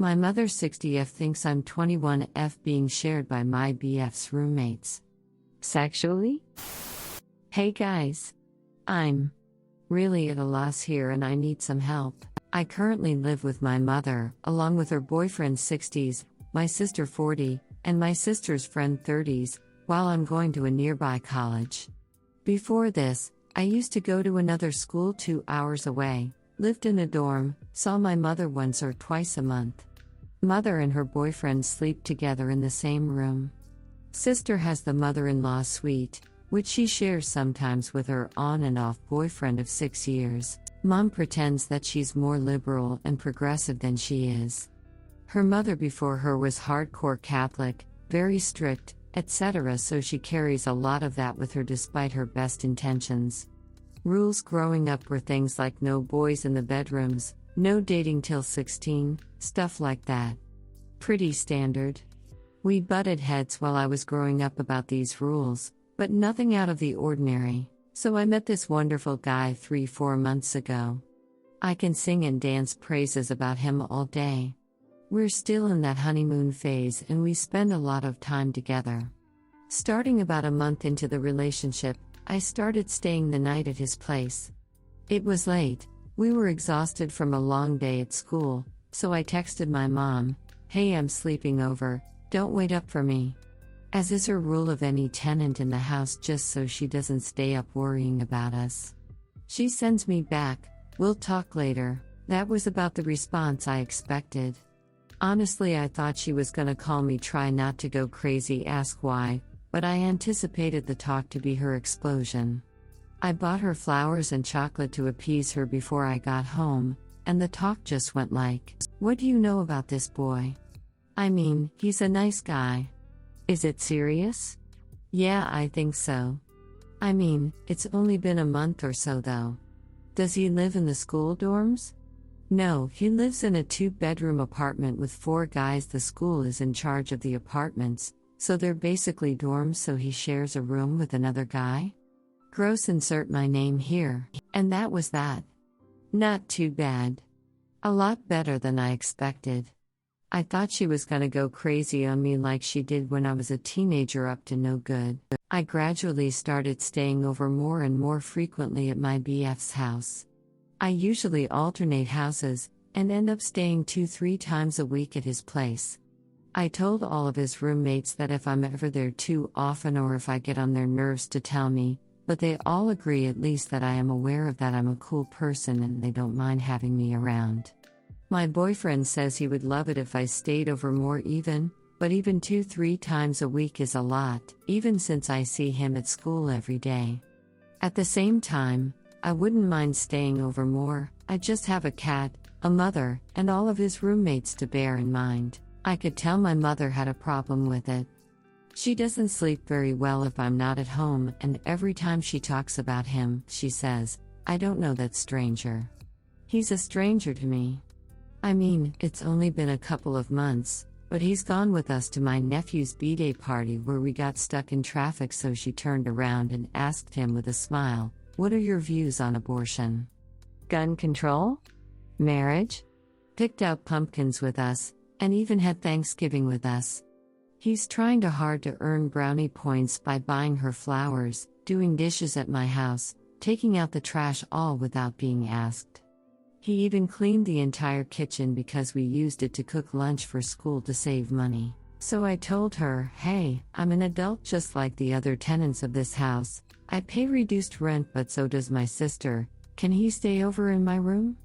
My mother 60F thinks I'm 21F being shared by my BF's roommates. Sexually? Hey guys. I'm really at a loss here and I need some help. I currently live with my mother, along with her boyfriend 60s, my sister 40, and my sister's friend 30s, while I'm going to a nearby college. Before this, I used to go to another school 2 hours away, lived in a dorm, saw my mother once or twice a month. Mother and her boyfriend sleep together in the same room. Sister has the mother-in-law suite, which she shares sometimes with her on and off boyfriend of 6 years. Mom pretends that she's more liberal and progressive than she is. Her mother before her was hardcore Catholic, very strict, etc., so she carries a lot of that with her despite her best intentions. Rules growing up were things like no boys in the bedrooms, no dating till 16, stuff like that. Pretty standard. We butted heads while I was growing up about these rules, but nothing out of the ordinary, so I met this wonderful guy 3-4 months ago. I can sing and dance praises about him all day. We're still in that honeymoon phase and we spend a lot of time together. Starting about a month into the relationship, I started staying the night at his place. It was late, we were exhausted from a long day at school, so I texted my mom, "Hey, I'm sleeping over, don't wait up for me." As is her rule of any tenant in the house, just so she doesn't stay up worrying about us. She sends me back, "We'll talk later." That was about the response I expected. Honestly, I thought she was gonna call me, try not to go crazy, ask why, but I anticipated the talk to be her explosion. I bought her flowers and chocolate to appease her before I got home, and the talk just went like, "What do you know about this boy? I mean, he's a nice guy. Is it serious?" "Yeah, I think so. I mean, it's only been a month or so though." "Does he live in the school dorms?" "No, he lives in a 2-bedroom apartment with 4 guys. The school is in charge of the apartments, so they're basically dorms, so he shares a room with another guy." Gross, insert my name here. And that was that. Not too bad. A lot better than I expected. I thought she was gonna go crazy on me like she did when I was a teenager, up to no good. I gradually started staying over more and more frequently at my BF's house. I usually alternate houses, and end up staying 2-3 times a week at his place. I told all of his roommates that if I'm ever there too often or if I get on their nerves to tell me, but they all agree at least that I am aware of that I'm a cool person and they don't mind having me around. My boyfriend says he would love it if I stayed over more even, but even 2-3 times a week is a lot, even since I see him at school every day. At the same time, I wouldn't mind staying over more. I just have a cat, a mother, and all of his roommates to bear in mind. I could tell my mother had a problem with it. She doesn't sleep very well if I'm not at home, and every time she talks about him, she says, "I don't know that stranger. He's a stranger to me." I mean, it's only been a couple of months, but he's gone with us to my nephew's b-day party where we got stuck in traffic, so she turned around and asked him with a smile, "What are your views on abortion? Gun control? Marriage?" Picked out pumpkins with us, and even had Thanksgiving with us. He's trying hard to earn brownie points by buying her flowers, doing dishes at my house, taking out the trash, all without being asked. He even cleaned the entire kitchen because we used it to cook lunch for school to save money. So I told her, "Hey, I'm an adult just like the other tenants of this house. I pay reduced rent, but so does my sister. Can he stay over in my room?"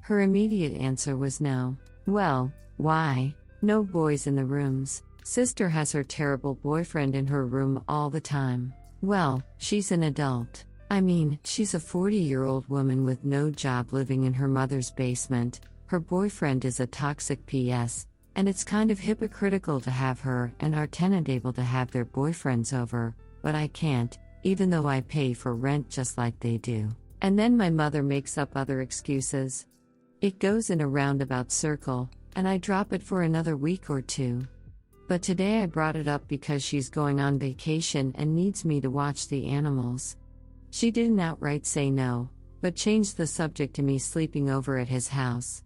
Her immediate answer was no. Well, why? No boys in the rooms. Sister has her terrible boyfriend in her room all the time. Well, she's an adult. I mean, she's a 40-year-old woman with no job living in her mother's basement. Her boyfriend is a toxic PS, and it's kind of hypocritical to have her and our tenant able to have their boyfriends over, but I can't, even though I pay for rent just like they do. And then my mother makes up other excuses. It goes in a roundabout circle, and I drop it for another week or 2. But today I brought it up because she's going on vacation and needs me to watch the animals. She didn't outright say no, but changed the subject to me sleeping over at his house.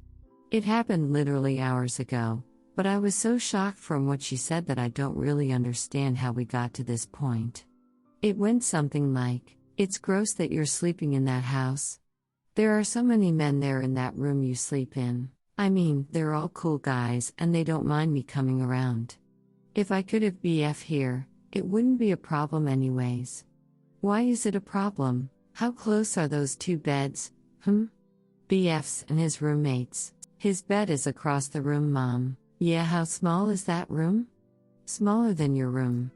It happened literally hours ago, but I was so shocked from what she said that I don't really understand how we got to this point. It went something like, "It's gross that you're sleeping in that house. There are so many men there in that room you sleep in. I mean, they're all cool guys and they don't mind me coming around. If I could have BF here, it wouldn't be a problem anyways." "Why is it a problem? How close are those two beds?" "BF's and his roommates. His bed is across the room, Mom." "Yeah, how small is that room?" "Smaller than your room."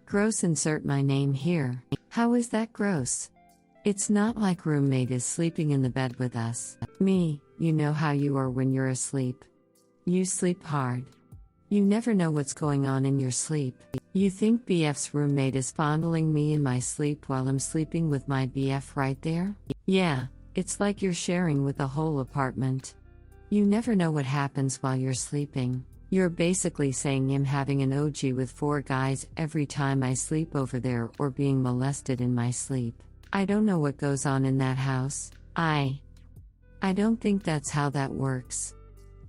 "Gross, insert my name here." "How is that gross?" "It's not like roommate is sleeping in the bed with us." "Me, you know how you are when you're asleep. You sleep hard. You never know what's going on in your sleep. You think BF's roommate is fondling me in my sleep while I'm sleeping with my BF right there?" "Yeah, it's like you're sharing with the whole apartment. You never know what happens while you're sleeping. You're basically saying I'm having an OG with 4 guys every time I sleep over there or being molested in my sleep. I don't know what goes on in that house. I don't think that's how that works.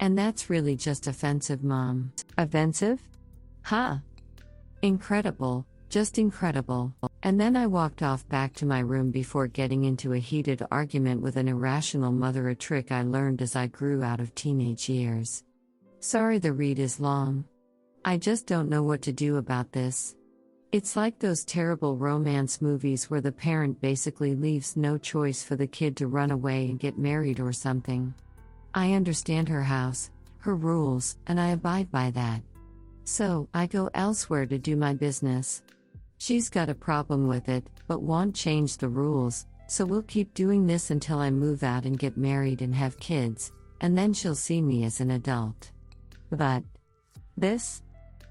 And that's really just offensive, Mom." "Offensive? Huh. Incredible, just incredible." And then I walked off back to my room before getting into a heated argument with an irrational mother, a trick I learned as I grew out of teenage years. Sorry the read is long. I just don't know what to do about this. It's like those terrible romance movies where the parent basically leaves no choice for the kid to run away and get married or something. I understand her house, her rules, and I abide by that. So, I go elsewhere to do my business. She's got a problem with it, but won't change the rules, so we'll keep doing this until I move out and get married and have kids, and then she'll see me as an adult. But this?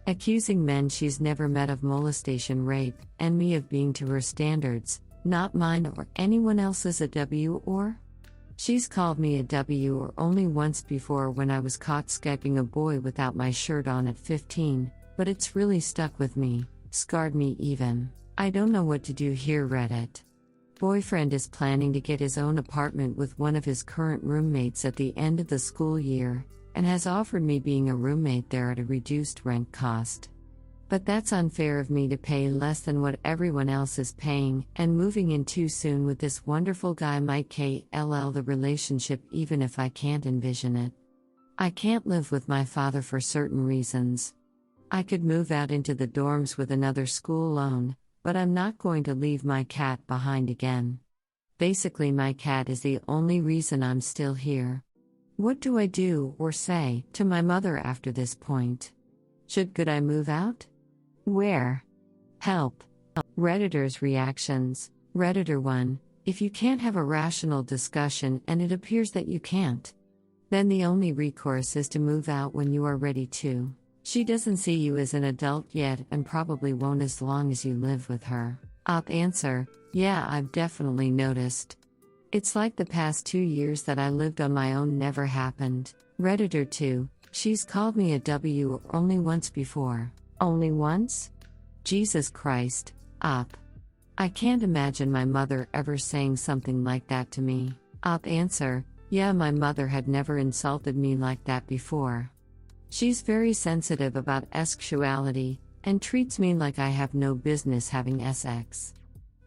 Accusing men she's never met of molestation, rape, and me of being to her standards, not mine or anyone else's, a W or? She's called me a W or only once before when I was caught Skyping a boy without my shirt on at 15, but it's really stuck with me, scarred me even. I don't know what to do here, Reddit. Boyfriend is planning to get his own apartment with one of his current roommates at the end of the school year, and has offered me being a roommate there at a reduced rent cost. But that's unfair of me to pay less than what everyone else is paying, and moving in too soon with this wonderful guy might KLL the relationship even if I can't envision it. I can't live with my father for certain reasons. I could move out into the dorms with another school loan, but I'm not going to leave my cat behind again. Basically, my cat is the only reason I'm still here. What do I do or say to my mother after this point? Could I move out? Where? Help. Redditors' reactions. Redditor 1, if you can't have a rational discussion and it appears that you can't, then the only recourse is to move out when you are ready to. She doesn't see you as an adult yet and probably won't as long as you live with her. Op answer, yeah, I've definitely noticed. It's like the past 2 years that I lived on my own never happened. Redditor 2, she's called me a W only once before. Only once? Jesus Christ, Op. I can't imagine my mother ever saying something like that to me. Op answer, yeah, my mother had never insulted me like that before. She's very sensitive about sexuality, and treats me like I have no business having sex.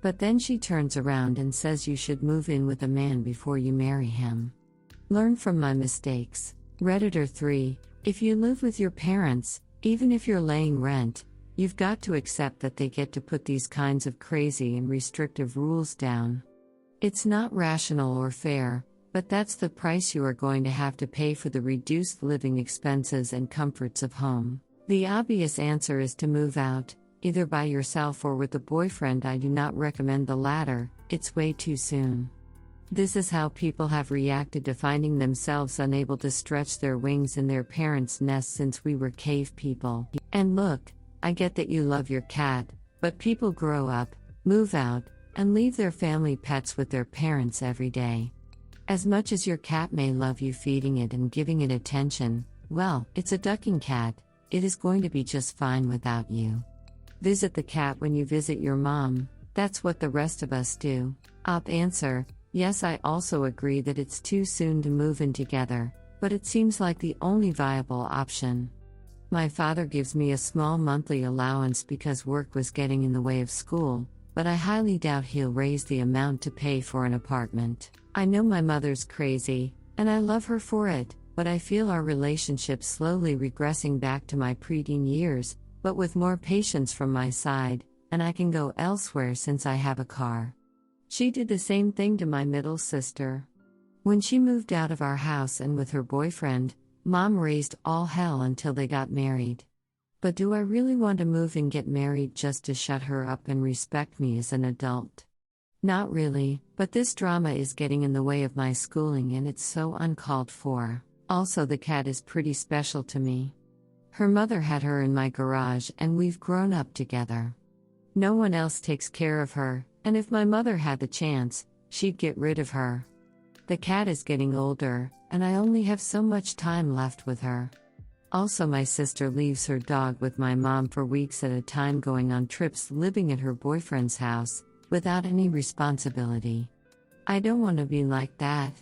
But then she turns around and says you should move in with a man before you marry him. Learn from my mistakes. Redditor 3, if you live with your parents, even if you're laying rent, you've got to accept that they get to put these kinds of crazy and restrictive rules down. It's not rational or fair, but that's the price you are going to have to pay for the reduced living expenses and comforts of home. The obvious answer is to move out, either by yourself or with a boyfriend. I do not recommend the latter, it's way too soon. This is how people have reacted to finding themselves unable to stretch their wings in their parents' nest since we were cave people. And look, I get that you love your cat, but people grow up, move out, and leave their family pets with their parents every day. As much as your cat may love you feeding it and giving it attention, well, it's a ducking cat, it is going to be just fine without you. Visit the cat when you visit your mom, that's what the rest of us do. Op answer, yes, I also agree that it's too soon to move in together, but it seems like the only viable option. My father gives me a small monthly allowance because work was getting in the way of school, but I highly doubt he'll raise the amount to pay for an apartment. I know my mother's crazy, and I love her for it, but I feel our relationship slowly regressing back to my preteen years, but with more patience from my side, and I can go elsewhere since I have a car. She did the same thing to my middle sister. When she moved out of our house and with her boyfriend, Mom raised all hell until they got married. But do I really want to move and get married just to shut her up and respect me as an adult? Not really, but this drama is getting in the way of my schooling and it's so uncalled for. Also, the cat is pretty special to me. Her mother had her in my garage and we've grown up together. No one else takes care of her, and if my mother had the chance, she'd get rid of her. The cat is getting older, and I only have so much time left with her. Also, my sister leaves her dog with my mom for weeks at a time, going on trips, living at her boyfriend's house, without any responsibility. I don't want to be like that.